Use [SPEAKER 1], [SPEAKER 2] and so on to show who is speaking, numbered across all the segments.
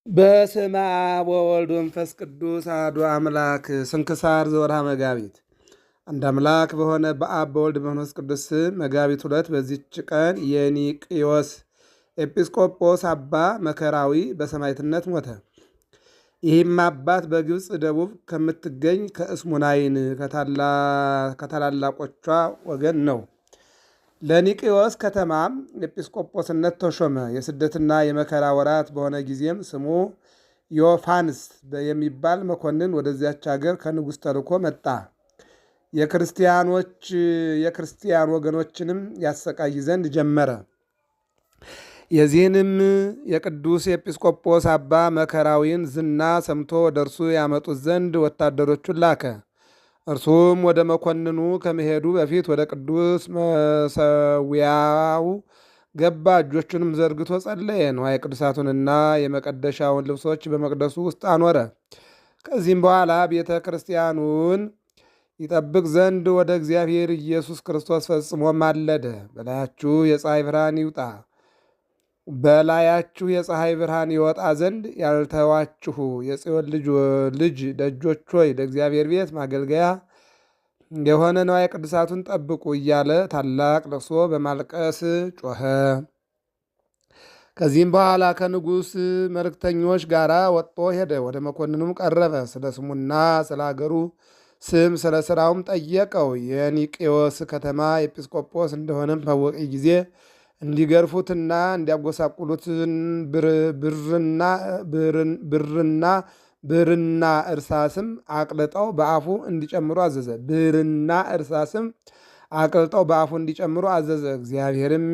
[SPEAKER 1] በስመ አብ ወወልድ ወመንፈስ ቅዱስ አሐዱ አምላክ። ስንክሳር ዘወርኀ መጋቢት። አንድ አምላክ በሆነ በአብ በወልድ በመንፈስ ቅዱስ መጋቢት 2 በዚች ቀን የኒቅዮስ ኤጲስቆጶስ አባ መከራዊ በሰማዕትነት ሞተ። ይህም አባት በግብፅ ደቡብ ከምትገኝ ከእስሙናይን ከታላላቆቿ ወገን ነው። ለኒቅዮስ ከተማም ኤጲስቆጶስነት ተሾመ። የስደትና የመከራ ወራት በሆነ ጊዜም ስሙ ዮፋንስ የሚባል መኮንን ወደዚያች ሀገር ከንጉሥ ተልኮ መጣ። የክርስቲያን ወገኖችንም ያሰቃይ ዘንድ ጀመረ። የዚህንም የቅዱስ ኤጲስቆጶስ አባ መከራዊን ዝና ሰምቶ ወደ እርሱ ያመጡት ዘንድ ወታደሮቹን ላከ። እርሱም ወደ መኮንኑ ከመሄዱ በፊት ወደ ቅዱስ መሰዊያው ገባ። እጆቹንም ዘርግቶ ጸለየ። ንዋየ ቅዱሳቱንና የመቀደሻውን ልብሶች በመቅደሱ ውስጥ አኖረ። ከዚህም በኋላ ቤተ ክርስቲያኑን ይጠብቅ ዘንድ ወደ እግዚአብሔር ኢየሱስ ክርስቶስ ፈጽሞ ማለደ። በላያችሁ የፀሐይ ብርሃን ይወጣ ዘንድ ያልተዋችሁ የጽዮን ልጅ ደጆች ሆይ ለእግዚአብሔር ቤት ማገልገያ የሆነ ንዋየ ቅዱሳቱን ጠብቁ እያለ ታላቅ ለቅሶ በማልቀስ ጮኸ። ከዚህም በኋላ ከንጉሥ መልእክተኞች ጋር ወጥቶ ሄደ። ወደ መኮንኑም ቀረበ። ስለ ስሙና ስለ አገሩ ስም ስለ ሥራውም ጠየቀው። የኒቅዮስ ከተማ ኤጲስቆጶስ እንደሆነም ባወቀ ጊዜ እንዲገርፉትና እንዲያጎሳቁሉትን ብርና እርሳስም አቅልጠው በአፉ እንዲጨምሩ አዘዘ። እግዚአብሔርም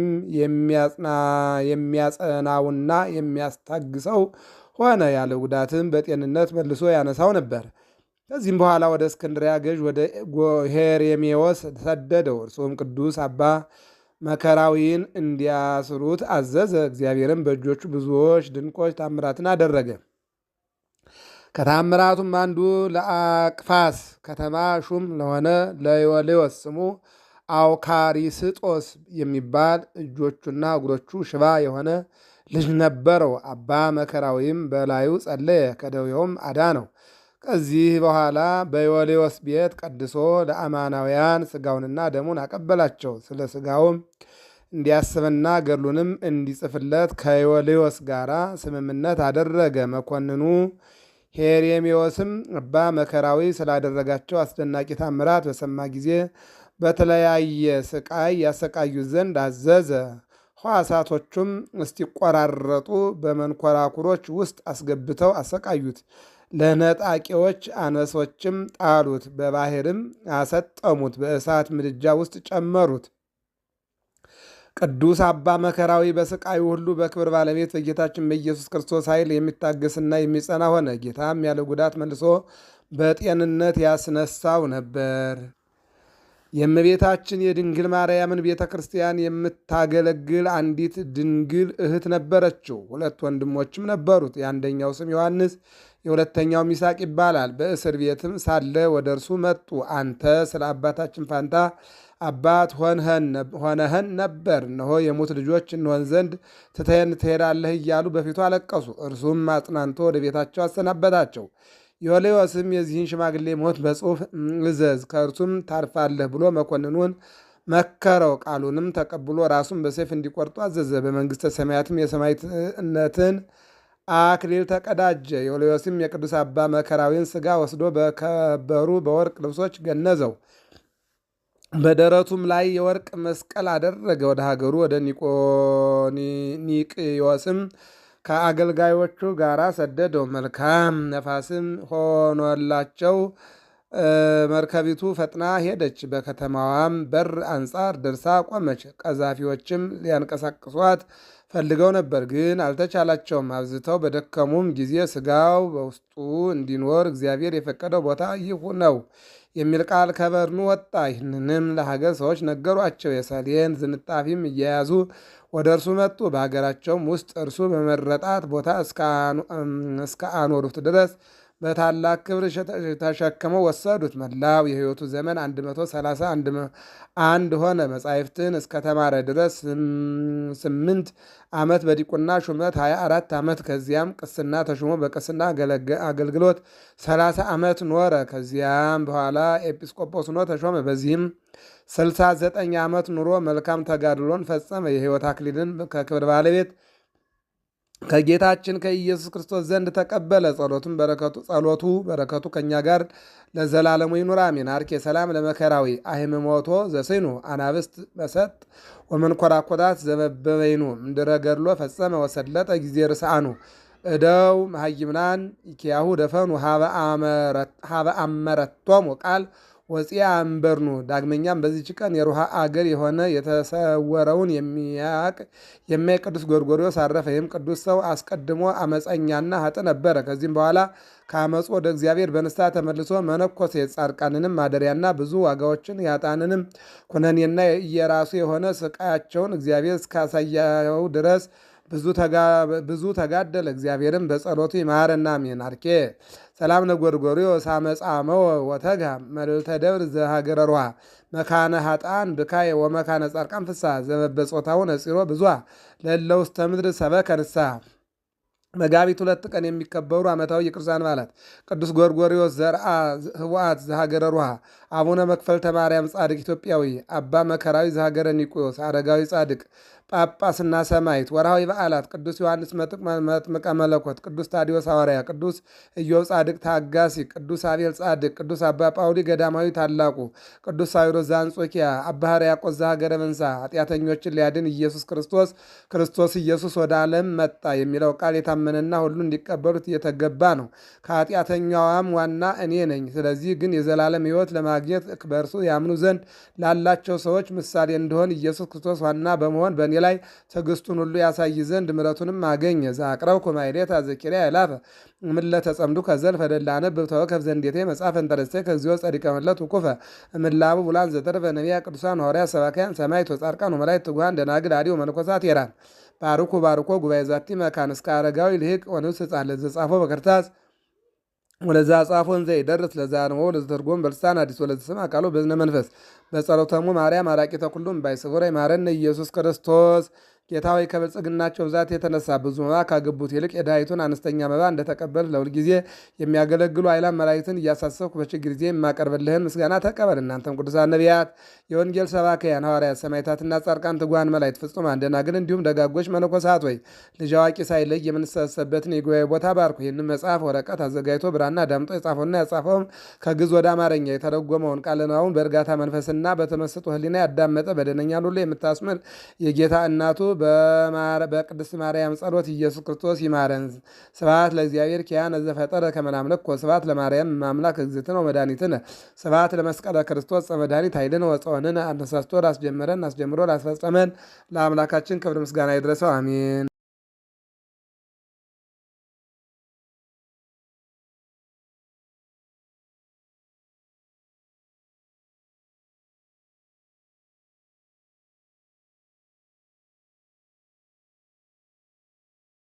[SPEAKER 1] የሚያጸናውና የሚያስታግሰው ሆነ። ያለ ጉዳትም በጤንነት መልሶ ያነሳው ነበር። ከዚህም በኋላ ወደ እስክንድርያ ገዥ ወደ ሄሬሜዎስ ሰደደው። እርሱም ቅዱስ አባ መከራዊን እንዲያስሩት አዘዘ። እግዚአብሔርም በእጆቹ ብዙዎች ድንቆች ታምራትን አደረገ። ከታምራቱም አንዱ ለአቅፋስ ከተማ ሹም ለሆነ ለዮልዮስ ስሙ አውካሪስጦስ የሚባል እጆቹና እግሮቹ ሽባ የሆነ ልጅ ነበረው። አባ መከራዊም በላዩ ጸለየ፣ ከደዌውም አዳነው። ከዚህ በኋላ በዮልዮስ ቤት ቀድሶ ለአማናውያን ስጋውንና ደሙን አቀበላቸው። ስለ ስጋውም እንዲያስብና ገድሉንም እንዲጽፍለት ከዮልዮስ ጋር ስምምነት አደረገ። መኮንኑ ሄሬሜዎስም አባ መከራዊ ስላደረጋቸው አስደናቂ ታምራት በሰማ ጊዜ በተለያየ ስቃይ ያሰቃዩት ዘንድ አዘዘ። ሕዋሳቶቹም እስቲቆራረጡ በመንኮራኩሮች ውስጥ አስገብተው አሰቃዩት። ለነጣቂዎች አንበሶችም ጣሉት፣ በባሕርም አሰጠሙት፣ በእሳት ምድጃ ውስጥ ጨመሩት። ቅዱስ አባ መከራዊ በስቃዩ ሁሉ በክብር ባለቤት በጌታችን በኢየሱስ ክርስቶስ ኃይል የሚታገስና የሚጸና ሆነ። ጌታም ያለ ጉዳት መልሶ በጤንነት ያስነሳው ነበር። የእመቤታችን የድንግል ማርያምን ቤተ ክርስቲያን የምታገለግል አንዲት ድንግል እህት ነበረችው። ሁለት ወንድሞችም ነበሩት። የአንደኛው ስም ዮሐንስ፣ የሁለተኛው ሚሳቅ ይባላል። በእስር ቤትም ሳለ ወደ እርሱ መጡ። አንተ ስለ አባታችን ፋንታ አባት ሆነህን ነበር። እነሆ የሙት ልጆች እንሆን ዘንድ ትተኸን ትሄዳለህ እያሉ በፊቱ አለቀሱ። እርሱም አጽናንቶ ወደ ቤታቸው አሰናበታቸው። ዮልዮስም የዚህን ሽማግሌ ሞት በጽሑፍ እዘዝ፣ ከእርሱም ታርፋለህ ብሎ መኮንኑን መከረው። ቃሉንም ተቀብሎ ራሱን በሰይፍ እንዲቆርጡ አዘዘ። በመንግሥተ ሰማያትም የሰማዕትነትን አክሊል ተቀዳጀ። ዮልዮስም የቅዱስ አባ መከራዊን ሥጋ ወስዶ በከበሩ በወርቅ ልብሶች ገነዘው። በደረቱም ላይ የወርቅ መስቀል አደረገ። ወደ ሀገሩ ወደ ኒቅዮስም ከአገልጋዮቹ ጋር ሰደደው። መልካም ነፋስም ሆኖላቸው መርከቢቱ ፈጥና ሄደች። በከተማዋም በር አንጻር ደርሳ ቆመች። ቀዛፊዎችም ሊያንቀሳቅሷት ፈልገው ነበር፣ ግን አልተቻላቸውም። አብዝተው በደከሙም ጊዜ ሥጋው በውስጡ እንዲኖር እግዚአብሔር የፈቀደው ቦታ ይህ ነው የሚል ቃል ከበርኑ ወጣ። ይህንንም ለሀገር ሰዎች ነገሯቸው። የሰሌን ዝንጣፊም እየያዙ ወደ እርሱ መጡ። በሀገራቸውም ውስጥ እርሱ በመረጣት ቦታ እስከ አኖሩት ድረስ በታላቅ ክብር ተሸክመው ወሰዱት። መላው የሕይወቱ ዘመን 131 ሆነ። መጻሕፍትን እስከተማረ ድረስ 8 ዓመት በዲቁና ሹመት 24 ዓመት ከዚያም ቅስና ተሹሞ በቅስና አገልግሎት 30 ዓመት ኖረ። ከዚያም በኋላ ኤጲስቆጶስ ሆኖ ተሾመ። በዚህም 69 ዓመት ኑሮ መልካም ተጋድሎን ፈጸመ። የሕይወት አክሊልን ከክብር ባለቤት ከጌታችን ከኢየሱስ ክርስቶስ ዘንድ ተቀበለ። ጸሎቱ በረከቱ ከእኛ ጋር ለዘላለሙ ይኑር አሜን። አርኬ ሰላም ለመከራዊ አህምሞቶ ዘስኑ አናብስት መሰጥ ወመንኮራኮታት ዘበበይኑ ምድረ ገድሎ ፈጸመ ወሰለጠ ጊዜ ርስአኑ እደው መሃይምናን ኢኪያሁ ደፈኑ ሃበ አመረቶሙ ቃል ወፂያ አንበርኑ። ዳግመኛም በዚች ቀን የሩሃ አገር የሆነ የተሰወረውን የሚያይ ቅዱስ ጎርጎርዮስ አረፈ። ይህም ቅዱስ ሰው አስቀድሞ አመፀኛና ሀጥ ነበረ። ከዚህም በኋላ ከአመፁ ወደ እግዚአብሔር በንስሐ ተመልሶ መነኮሴ። የጻድቃንንም ማደሪያና ብዙ ዋጋዎችን የኃጥአንንም ኩነኔና የራሱ የሆነ ስቃያቸውን እግዚአብሔር እስካሳያው ድረስ ብዙ ተጋደለ። እግዚአብሔርም በጸሎቱ ይማረና አሜን። አርኬ ሰላም ነጎርጎርዮስ አመፃመው ወተጋ መልዕልተ ደብር ዘሀገረ ሩሃ መካነ ሀጣን ብካየ ወመካነ ጻድቃን ፍስሐ ዘበበጾታው ነጺሮ ብዙ ለእለ ውስተ ምድር ሰበከ ንስሐ። መጋቢት 2 ቀን የሚከበሩ ዓመታዊ የቅዱሳን በዓላት ቅዱስ ጎርጎርዮስ ዘርአ ህወአት ዘሀገረ ሩሃ፣ አቡነ መክፈልተ ማርያም ጻድቅ ኢትዮጵያዊ፣ አባ መከራዊ ዘሀገረ ኒቆስ አረጋዊ ጻድቅ ጳጳስና ሰማዕት። ወርሃዊ በዓላት ቅዱስ ዮሐንስ መጥምቀ መለኮት፣ ቅዱስ ታዲዮስ ሐዋርያ፣ ቅዱስ ኢዮብ ጻድቅ ታጋሲ፣ ቅዱስ አቤል ጻድቅ፣ ቅዱስ አባ ጳውሊ ገዳማዊ ታላቁ፣ ቅዱስ ሳዊሮስ ዘአንጾኪያ፣ አባ ሕርያቆስ ዘሀገረ መንሳ። ኃጢአተኞችን ሊያድን ክርስቶስ ኢየሱስ ወደ ዓለም መጣ የሚለው ቃል የታመነና ሁሉ እንዲቀበሉት እየተገባ ነው። ከኃጢአተኛዋም ዋና እኔ ነኝ። ስለዚህ ግን የዘላለም ሕይወት ለማግኘት በእርሱ ያምኑ ዘንድ ላላቸው ሰዎች ምሳሌ እንደሆን ኢየሱስ ክርስቶስ ዋና በመሆን በእኔ ላይ ትዕግስቱን ሁሉ ያሳይ ዘንድ ምሕረቱንም አገኘ። ዘአቅረብኩ ማሕሌተ ዘኪርያ ይላፈ እምዕለተ ጸምዱ ከዘልፈ ደላነብብ ተወከፍ ዘንዴቴ መጽሐፈ እንተረሰይ ከግዚኦ ጸዲቀ መለት ውኩፈ እምላቡ ቡላን ዘተርፈ ነቢያት ቅዱሳን ሐዋርያት ሰባክያን ሰማዕታት ወጻድቃን ወመላእክት ትጉሃን ደናግል አዲው መነኮሳት ሄራን ባርኮ ጉባኤ ዛቲ መካን እስከ አረጋዊ ልሂቅ ወንዑስ ሕፃን ለዘጻፎ በክርታስ ወለዛ ጻፎን ዘይደርስ ለዛ ነው ለዘተርጎም በልሳን አዲስ ወለዘሰማ ቃሉ በዝነ መንፈስ በጸሎተሙ ማርያም አራቂተ ኩሉም ባይሰወረ ማረነ ኢየሱስ ክርስቶስ። ጌታ ሆይ ከብልጽግናቸው ብዛት የተነሳ ብዙ መባ ካገቡት ይልቅ የድሃይቱን አነስተኛ መባ እንደተቀበል ለሁል ጊዜ የሚያገለግሉ አእላፍ መላእክትን እያሳሰብኩ በችግር ጊዜ የማቀርብልህን ምስጋና ተቀበል። እናንተም ቅዱሳን ነቢያት፣ የወንጌል ሰባክያን ሐዋርያት፣ ሰማዕታትና ጻድቃን፣ ትጉሃን መላእክት፣ ፍጹማን ደናግል እንዲሁም ደጋጎች መነኮሳት ወይ ልጅ አዋቂ ሳይለይ የምንሰበሰብበትን የጉባኤ ቦታ ባርኩ። ይህንም መጽሐፍ ወረቀት አዘጋጅቶ ብራና ዳምጦ የጻፈውና ያጻፈውም ከግዕዝ ወደ አማርኛ የተረጎመውን ቃለ ንባቡን በእርጋታ መንፈስና በተመስጦ ሕሊና ያዳመጠ በደለኛን ሁሉ የምታስምር የጌታ እናቱ በቅድስት ማርያም ጸሎት ኢየሱስ ክርስቶስ ይማረን። ስብሐት ለእግዚአብሔር ኪያነ ዘፈጠረ ከመ ናምልኮ ስብሐት ለማርያም ማምላክ እግዝእትነ ወመድኃኒትነ ስብሐት ለመስቀለ ክርስቶስ መድኃኒት ኃይልነ ወፀወንነ አነሳስቶ ላስጀመረን አስጀምሮ ላስፈጸመን ለአምላካችን ክብር ምስጋና ይድረሰው አሜን።